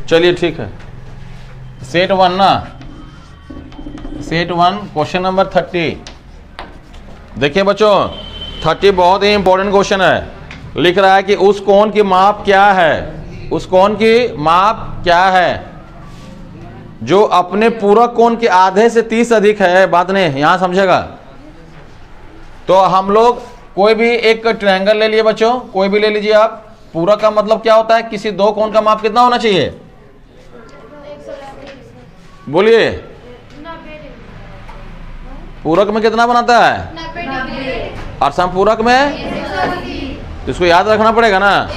चलिए ठीक है, सेट 1 ना, सेट 1 क्वेश्चन नंबर 30। देखिए बच्चों 30 बहुत ही इंपॉर्टेंट क्वेश्चन है। लिख रहा है कि उस कोण की माप क्या है, उस कोण की माप क्या है जो अपने पूरक कोण के आधे से 30 अधिक है। बात नहीं, यहां समझेगा। तो हम लोग कोई भी एक ट्रायंगल ले लिए बच्चों, कोई भी ले लीजिए आप। पूरक का मतलब क्या होता है, किसी दो कोण का माप कितना होना चाहिए, बोलिए। पूरक में कितना बनाता है, और समपूरक में, इसको याद रखना पड़ेगा ना।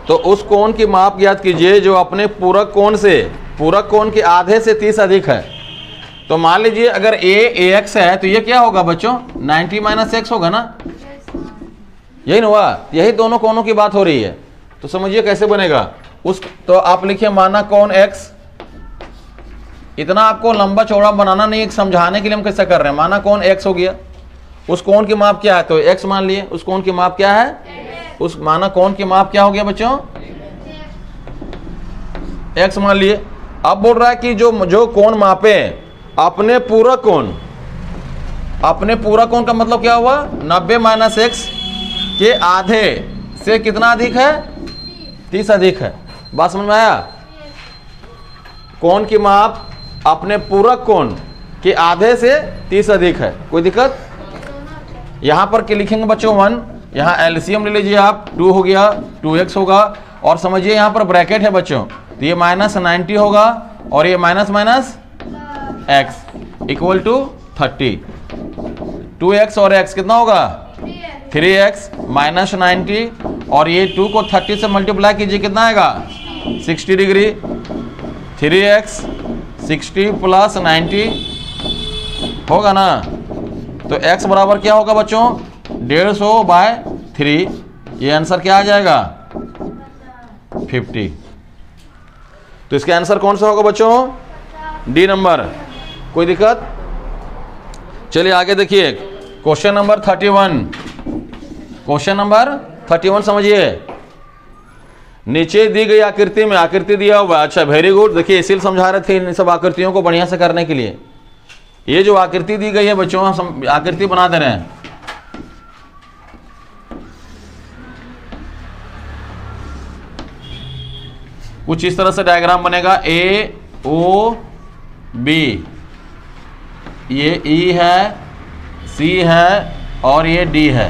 तो उस कोण की माप ज्ञात कीजिए जो अपने पूरक कोण से, पूरक कोण के आधे से 30 अधिक है। तो मान लीजिए अगर ए एक्स है तो ये क्या होगा बच्चों, 90 माइनस एक्स होगा ना, यही ना हुआ। यही दोनों कोणों की बात हो रही है। तो समझिए कैसे बनेगा उस, तो आप लिखिए माना कोण एक्स। इतना आपको लंबा चौड़ा बनाना नहीं, समझाने के लिए हम कैसे कर रहे हैं। माना कोण एक्स हो गया, उस कोण की माप क्या है, तो एक्स मान लिए। उस कोण की माप क्या है, उस माना कोण की माप क्या हो गया बच्चों, एक्स मान लिए। अब बोल रहा है कि जो कोण मापे अपने पूरक कोण, अपने पूरक कोण का मतलब क्या हुआ, 90 माइनस एक्स के आधे से कितना अधिक है, 30 अधिक है। बात समझ में आया। कोण की माप अपने पूरक कोण के आधे से 30 अधिक है, कोई दिक्कत। यहां पर क्या लिखेंगे बच्चों 1, यहां एलसीएम ले लीजिए आप, 2 हो गया, 2x होगा। और समझिए यहां पर ब्रैकेट है बच्चों, तो ये माइनस 90 होगा और ये minus minus x equal to 30। 2x और x कितना होगा, 3x माइनस 90, और ये 2 को 30 से मल्टीप्लाई कीजिए, कितना आएगा 60 डिग्री। 3x 60 प्लस 90 होगा ना। तो x बराबर क्या होगा बच्चों, 150/3। ये आंसर क्या आ जाएगा, 50। तो इसका आंसर कौन सा होगा बच्चों, डी नंबर। कोई दिक्कत। चलिए आगे देखिए क्वेश्चन नंबर 31। क्वेश्चन नंबर 31 समझिए। नीचे दी गई आकृति में, आकृति दिया हुआ, अच्छा वेरी गुड। देखिए इसीलिए समझा रहे थे इन सब आकृतियों को बढ़िया से करने के लिए। ये जो आकृति दी गई है बच्चों, हम आकृति बना दे रहे हैं। कुछ इस तरह से डायग्राम बनेगा, ए ओ बी, ये ई है, सी है और ये डी है।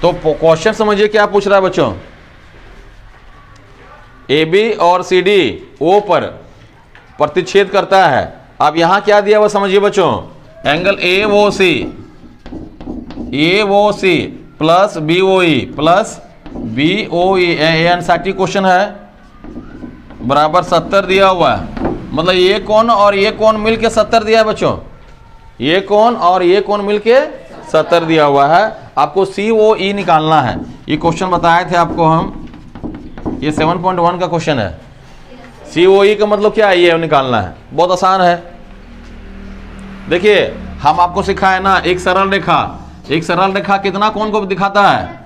तो क्वेश्चन समझिए क्या पूछ रहा है बच्चों, ए बी और सी डी ओ पर प्रतिच्छेद करता है। अब यहां क्या दिया हुआ समझिए बच्चों, angle A O C plus B O E plus B O E, NCERT question है, बराबर 70 दिया हुआ है। मतलब ये कोण और ये कोण मिलके 70 दिया है बच्चों, ये कोण और ये कोण मिलके 70 दिया हुआ है। आपको सी ओ ई निकालना है। ये क्वेश्चन बताए थे आपको हम, ये 7.1 का क्वेश्चन है। सी ओ ई का मतलब क्या है, ये निकालना है। बहुत आसान है। देखिए हम आपको सिखाए ना, एक सरल रेखा, एक सरल रेखा कितना कोण को दिखाता है,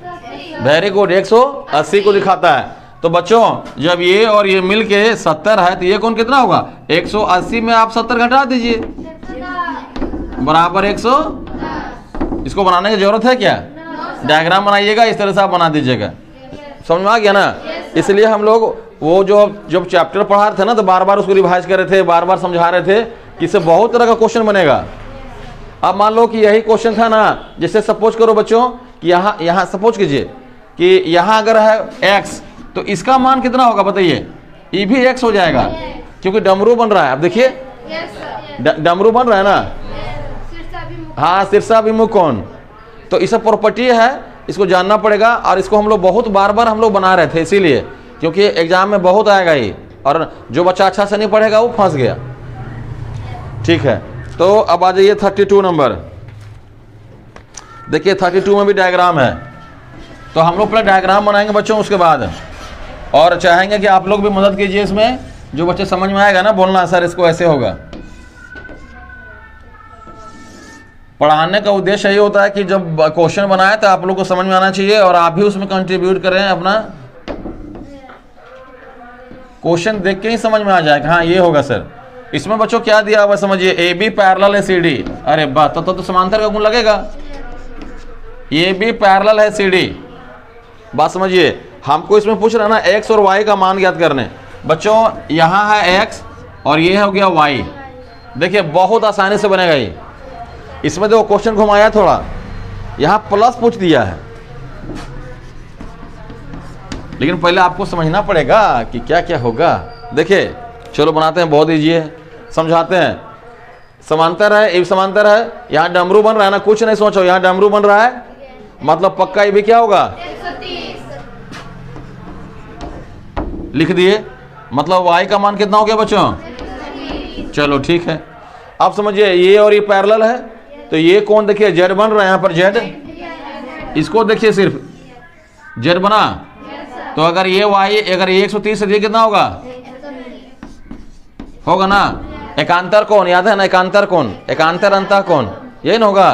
वेरी गुड, 180 को दिखाता है। तो बच्चों जब ये और ये मिलके 70 है तो ये कोण कितना होगा, 180 में आप 70 घटा दीजिए, बराबर 100। इसको बनाने की जरूरत है क्या, डायग्राम बनाइएगा, इस तरह से आप बना दीजिएगा। समझ में आ गया ना। इसलिए हम लोग वो जब चैप्टर पढ़ा रहे थे ना, तो बार बार उसको रिवाइज कर रहे थे, बार बार समझा रहे थे कि इससे बहुत तरह का क्वेश्चन बनेगा। अब मान लो कि यही क्वेश्चन था ना, जैसे सपोज करो बच्चों कि यहाँ सपोज कीजिए कि यहाँ अगर है x, तो इसका मान कितना होगा बताइए, ये भी x हो जाएगा, क्योंकि डमरू बन रहा है। अब देखिए डमरू बन रहा है ना, हाँ, शीर्षाभिमुख कोण। तो इसका प्रॉपर्टी है, इसको जानना पड़ेगा। और इसको हम लोग बहुत बार बार हम लोग बना रहे थे, इसीलिए क्योंकि एग्जाम में बहुत आएगा ये, और जो बच्चा अच्छा से नहीं पढ़ेगा वो फंस गया। ठीक है, तो अब आ जाइए 32 नंबर। देखिए 32 में भी डायग्राम है, तो हम लोग पहले डायग्राम बनाएंगे बच्चों, उसके बाद और चाहेंगे कि आप लोग भी मदद कीजिए इसमें। जो बच्चे समझ में आएगा ना, बोलना सर इसको ऐसे होगा। पढ़ाने का उद्देश्य यही होता है कि जब क्वेश्चन बनाए तो आप लोग को समझ में आना चाहिए और आप भी उसमें कंट्रीब्यूट करें अपना। क्वेश्चन देख के ही समझ में आ जाएगा हाँ ये होगा सर। इसमें बच्चों क्या दिया हुआ समझिए, ए बी पैरेलल है सी डी। अरे बात तो समांतर का गुण लगेगा। ए बी पैरेलल है सी डी, बात समझिए। हमको इसमें पूछ रहा है ना एक्स और वाई का मान ज्ञात करने। बच्चों यहाँ है एक्स और ये हो गया वाई। देखिए बहुत आसानी से बनेगा ये। इसमें देखो क्वेश्चन घुमाया थोड़ा, यहाँ प्लस पूछ दिया है, लेकिन पहले आपको समझना पड़ेगा कि क्या क्या होगा। देखिए चलो बनाते हैं, बहुत ईजी है, समझाते हैं। समांतर है, ये समांतर है, यहाँ डमरू बन रहा है ना, कुछ नहीं सोचो, यहाँ डमरू बन रहा है मतलब पक्का ये भी क्या होगा 130। लिख दिए। मतलब y का मान कितना हो गया बच्चों? चलो ठीक है। अब समझिए ये और ये पैरेलल है, तो ये कौन देखिए z बन रहा है, यहाँ पर z, इसको देखिए सिर्फ z बना, तो अगर ये y अगर ये 130 से ये कितना होगा? होगा ना। एकांतर कौन याद है ना, एकांतर कौन, एकांतर अंतः कौन, यही ना होगा।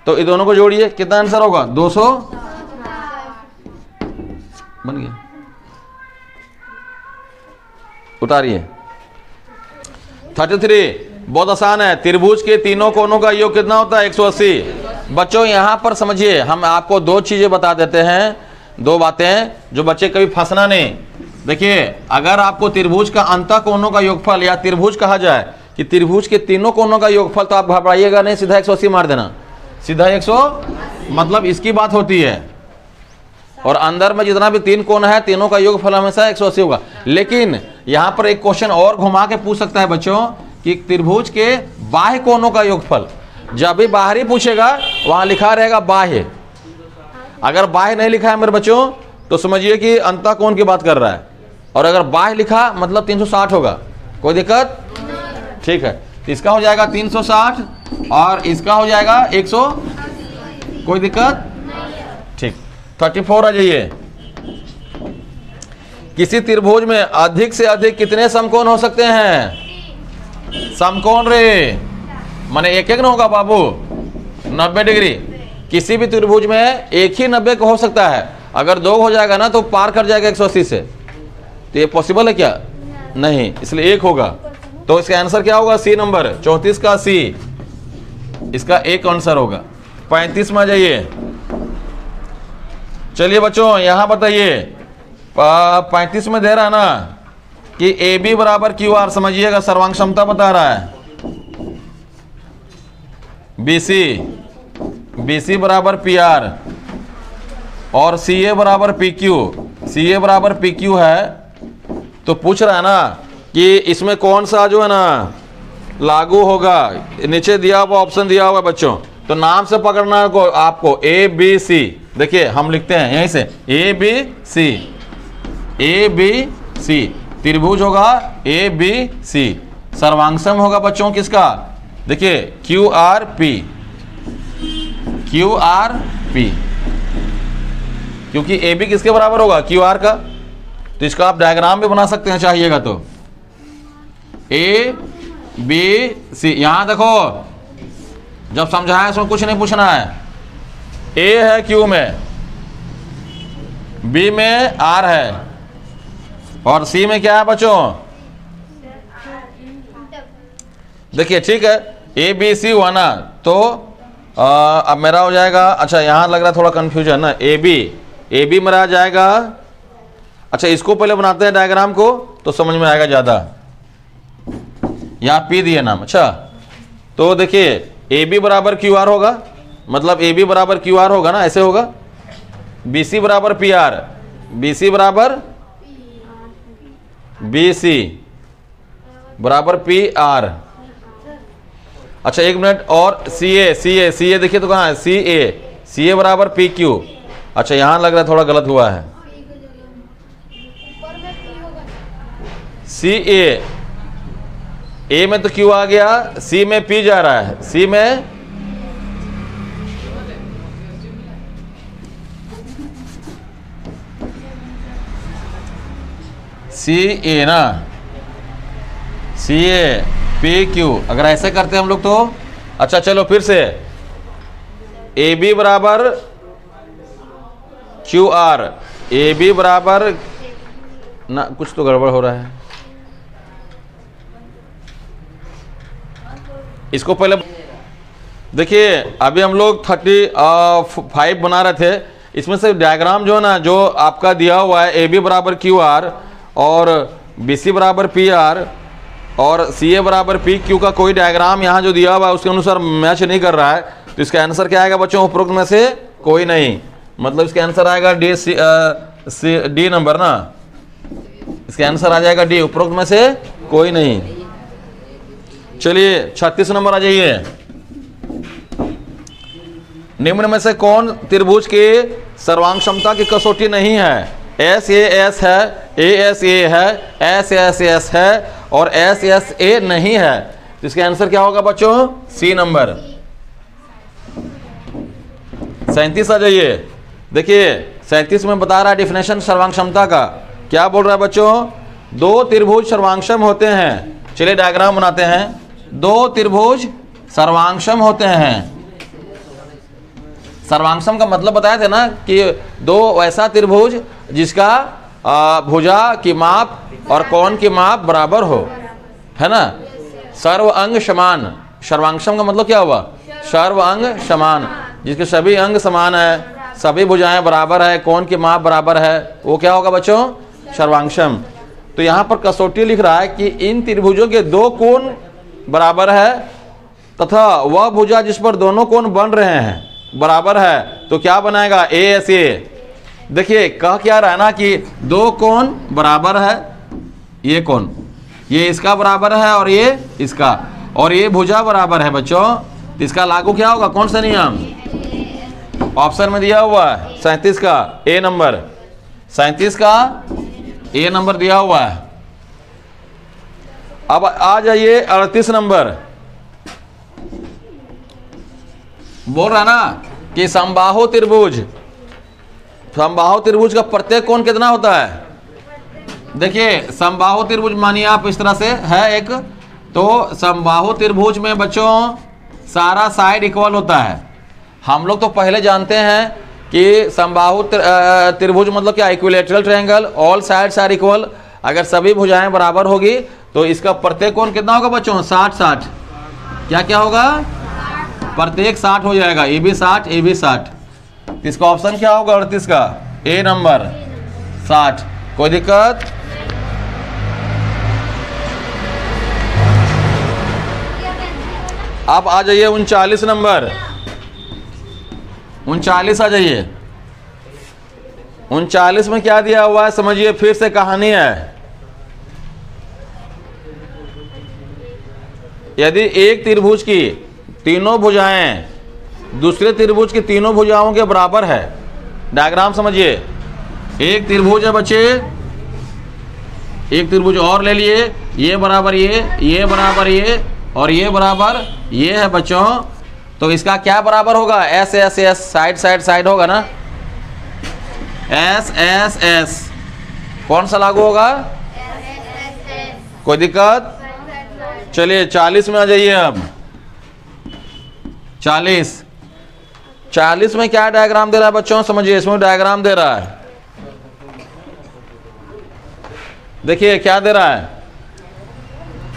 तो इन दोनों को जोड़िए, कितना आंसर होगा? 200 बन गया। उतारिए 33। बहुत आसान है। त्रिभुज के तीनों कोनों का योग कितना होता है? 180। बच्चों यहां पर समझिए, हम आपको दो चीजें बता देते हैं, दो बातें जो बच्चे कभी फंसना नहीं। देखिए अगर आपको त्रिभुज का अंतः कोनों का योगफल या त्रिभुज कहा जाए कि त्रिभुज के तीनों कोनों का योगफल, तो आप घबराइएगा नहीं, सीधा 180 मार देना, सीधा 100, मतलब इसकी बात होती है। और अंदर में जितना भी तीन कोण है, तीनों का योगफल हमेशा 180 होगा। लेकिन यहाँ पर एक क्वेश्चन और घुमा के पूछ सकता है बच्चों कि त्रिभुज के बाह्य कोणों का योगफल। जब भी बाहरी पूछेगा वहां लिखा रहेगा बाह्य। अगर बाह्य नहीं लिखा है मेरे बच्चों तो समझिए कि अंतः कोण की बात कर रहा है, और अगर बाह्य लिखा मतलब 360 होगा। कोई दिक्कत? ठीक है, तो इसका हो जाएगा 360 और इसका हो जाएगा 100। कोई दिक्कत? ठीक। 34 आ जाइए। किसी त्रिभुज में अधिक से अधिक कितने समकोण हो सकते हैं? समकोण रे माने एक एक ना होगा बाबू, 90 डिग्री। किसी भी त्रिभुज में एक ही 90 का हो सकता है। अगर दो हो जाएगा ना तो पार कर जाएगा 180 से। तो ये पॉसिबल है क्या? नहीं, इसलिए एक होगा। तो इसका आंसर क्या होगा? सी नंबर 34 का सी, इसका एक आंसर होगा। 35 में आ जाइए। चलिए बच्चों यहां बताइए, 35 में दे रहा है ना कि ए बी बराबर क्यू आर। समझिएगा, सर्वांग क्षमता बता रहा है। बी सी बराबर पी आर और सी ए बराबर पी क्यू। सी ए बराबर पी क्यू है, तो पूछ रहा है ना कि इसमें कौन सा जो है ना लागू होगा। नीचे दिया हुआ ऑप्शन दिया हुआ है बच्चों, तो नाम से पकड़ना को आपको ए बी सी। देखिए हम लिखते हैं यहीं से A B C, A B C त्रिभुज होगा ए बी सी। सर्वांगसम होगा बच्चों किसका? देखिए Q R P, Q R P, क्योंकि ए बी किसके बराबर होगा? क्यू आर का। तो इसका आप डायग्राम भी बना सकते हैं चाहिएगा तो। ए बी सी, यहां देखो जब समझाया उसमें कुछ नहीं पूछना है। ए है क्यू में, बी में आर है, और सी में क्या है बच्चों? देखिए ठीक है, ए बी सी हुआ ना, तो अब मेरा हो जाएगा, अच्छा यहां लग रहा है थोड़ा कंफ्यूजन ना, ए बी मेरा आ जाएगा। अच्छा इसको पहले बनाते हैं डायग्राम को, तो समझ में आएगा ज्यादा। यहाँ पी दिए नाम। अच्छा तो देखिए ए बी बराबर क्यू आर होगा, मतलब ए बी बराबर क्यू आर होगा ना, ऐसे होगा। बी सी बराबर पी आर, बी सी बराबर बी सी बराबर पी आर। अच्छा एक मिनट, और सी ए देखिए तो कहाँ है? सी ए बराबर पी क्यू। अच्छा यहाँ लग रहा है थोड़ा गलत हुआ है। सी ए में तो क्यू आ गया, सी में पी जा रहा है, सी में सी ए ना, सी ए पी क्यू। अगर ऐसे करते हैं हम लोग तो अच्छा चलो फिर से, ए बी बराबर क्यू आर, ए बी बराबर ना, कुछ तो गड़बड़ हो रहा है। इसको पहले देखिए, अभी हम लोग 35 बना रहे थे, इसमें से डायग्राम जो है ना, जो आपका दिया हुआ है ए बी बराबर क्यू आर और बी सी बराबर पी आर और सी ए बराबर पी क्यू का कोई डायग्राम यहाँ जो दिया हुआ है उसके अनुसार मैच नहीं कर रहा है, तो इसका आंसर क्या आएगा बच्चों? उपरोक्त में से कोई नहीं। मतलब इसका आंसर आएगा डी नंबर ना, इसका आंसर आ जाएगा डी, उपरोक्त में से कोई नहीं। चलिए 36 नंबर आ जाइए। निम्न में से कौन त्रिभुज के सर्वांग क्षमता की कसौटी नहीं है? एस ए एस है, ए एस ए है, एस एस एस है और एस एस ए नहीं है। तो इसका आंसर क्या होगा बच्चों? सी नंबर। 37 आ जाइए। देखिए 37 में बता रहा है डिफिनेशन सर्वांग क्षमता का। क्या बोल रहा है बच्चों? दो त्रिभुज सर्वांगक्षम होते हैं। चलिए डायग्राम बनाते हैं। दो त्रिभुज सर्वांगक्षम होते हैं। सर्वांगक्षम का मतलब बताए थे ना कि दो ऐसा त्रिभुज जिसका भुजा की माप और कोण की माप बराबर हो, है ना। सर्व अंग समान, सर्वांगक्षम का मतलब क्या हुआ? सर्व अंग समान, जिसके सभी अंग समान है, सभी भुजाएं बराबर है, कोण की माप बराबर है, वो क्या होगा बच्चों? सर्वांगक्षम। तो यहाँ पर कसौटी लिख रहा है कि इन त्रिभुजों के दो कोण बराबर है तथा वह भुजा जिस पर दोनों कोण बन रहे हैं बराबर है, तो क्या बनाएगा? A S A. देखिए कह क्या रहा है ना कि दो कोण बराबर है, ये कोण ये इसका बराबर है और ये इसका, और ये भुजा बराबर है बच्चों। तो इसका लागू क्या होगा? कौन सा नियम? ऑप्शन में दिया हुआ है 37 का ए नंबर, 37 का ए नंबर दिया हुआ है। अब आ जाइए 38 नंबर। बोल रहा ना कि समबाहु त्रिभुज, समबाहु त्रिभुज का प्रत्येक कोण कितना होता है? देखिए समबाहु त्रिभुज मानिए आप इस तरह से है एक, तो समबाहु त्रिभुज में बच्चों सारा साइड इक्वल होता है। हम लोग तो पहले जानते हैं कि समबाहु त्रिभुज मतलब क्या? Equilateral triangle, all sides are equal. अगर सभी भुजाएं बराबर होगी तो इसका प्रत्येक कोण कितना होगा बच्चों? 60-60। क्या क्या होगा? प्रत्येक 60 हो जाएगा, ए भी 60, ए भी 60। इसका ऑप्शन क्या होगा 38 का? ए नंबर 60। कोई दिक्कत? अब आ जाइए 39 नंबर। 39 आ जाइए। 39 में क्या दिया हुआ है समझिए, फिर से कहानी है। यदि एक त्रिभुज की तीनों भुजाएं दूसरे त्रिभुज की तीनों भुजाओं के बराबर है, डायग्राम समझिए। एक त्रिभुज है बच्चे, एक त्रिभुज और ले लिए, ये बराबर ये बराबर ये और ये बराबर ये है बच्चों। तो इसका क्या बराबर होगा? S S S, side side side होगा ना, एस एस एस। कौन सा लागू होगा? कोई दिक्कत? चलिए 40 में आ जाइए। अब 40 में क्या डायग्राम दे रहा है बच्चों? समझिए, इसमें डायग्राम दे रहा है। देखिए क्या दे रहा है,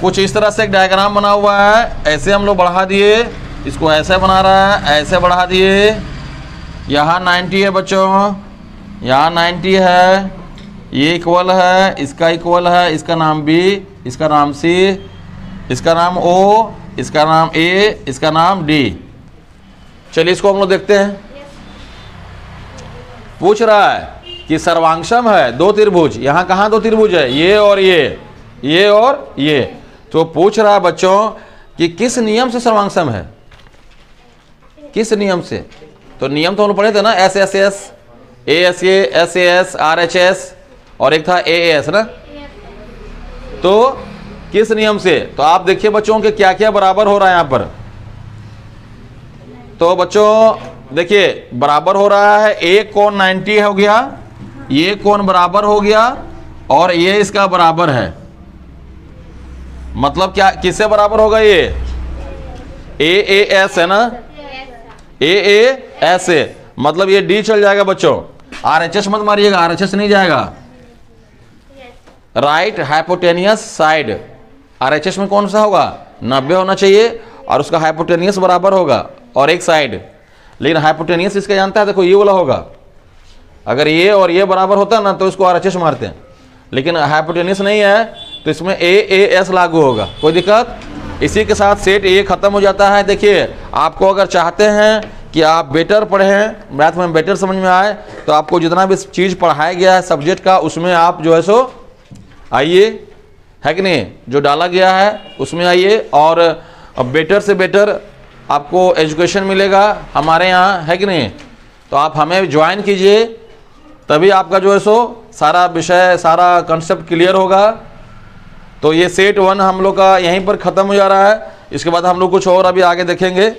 कुछ इस तरह से एक डायग्राम बना हुआ है। ऐसे हम लोग बढ़ा दिए, इसको ऐसे बना रहा है, ऐसे बढ़ा दिए। यहाँ 90 है बच्चों, यहाँ 90 है, ये इक्वल है, इसका इक्वल है, इसका नाम बी, इसका नाम सी, इसका नाम ओ, इसका नाम ए, इसका नाम डी। चलिए इसको हम लोग देखते हैं। पूछ रहा है कि सर्वांगक्षम है दो त्रिभुज। यहाँ कहाँ दो त्रिभुज है? ये और ये और ये। तो पूछ रहा है बच्चों कि किस नियम से सर्वांगक्षम है, किस नियम से? तो नियम तो हम लोग पढ़े थे ना, S S S, A S A, S A S, R H S और एक था ए एस ना। तो किस नियम से? तो आप देखिए बच्चों के क्या क्या बराबर हो रहा है यहाँ पर। तो बच्चों देखिए बराबर हो रहा है, एक कोण 90 हो गया, ये कोण बराबर हो गया और ये इसका बराबर है। मतलब क्या, किससे बराबर होगा? ये AAS है ना, AAS है, मतलब ये D चल जाएगा बच्चों। RHS मत मारिएगा, RHS नहीं जाएगा। राइट हाइपोटेनियस साइड, RHS में कौन सा होगा, 90 होना चाहिए और उसका हाइपोटेनियस बराबर होगा और एक साइड। लेकिन हाइपोटेनियस इसका जानता है, देखो ये वाला होगा, अगर ये और ये बराबर होता ना तो इसको RHS मारते हैं, लेकिन हाइपोटेनियस नहीं है तो इसमें AAS लागू होगा। कोई दिक्कत? इसी के साथ सेट A खत्म हो जाता है। देखिए आपको अगर चाहते हैं कि आप बेटर पढ़ें, मैथ में बेटर समझ में आए, तो आपको जितना भी चीज़ पढ़ाया गया है सब्जेक्ट का, उसमें आप जो है सो आइए, है कि नहीं, जो डाला गया है उसमें आइए और बेटर से बेटर आपको एजुकेशन मिलेगा हमारे यहाँ, है कि नहीं। तो आप हमें ज्वाइन कीजिए, तभी आपका जो है सो सारा विषय, सारा कंसेप्ट क्लियर होगा। तो ये सेट 1 हम लोग का यहीं पर ख़त्म हो जा रहा है। इसके बाद हम लोग कुछ और अभी आगे देखेंगे।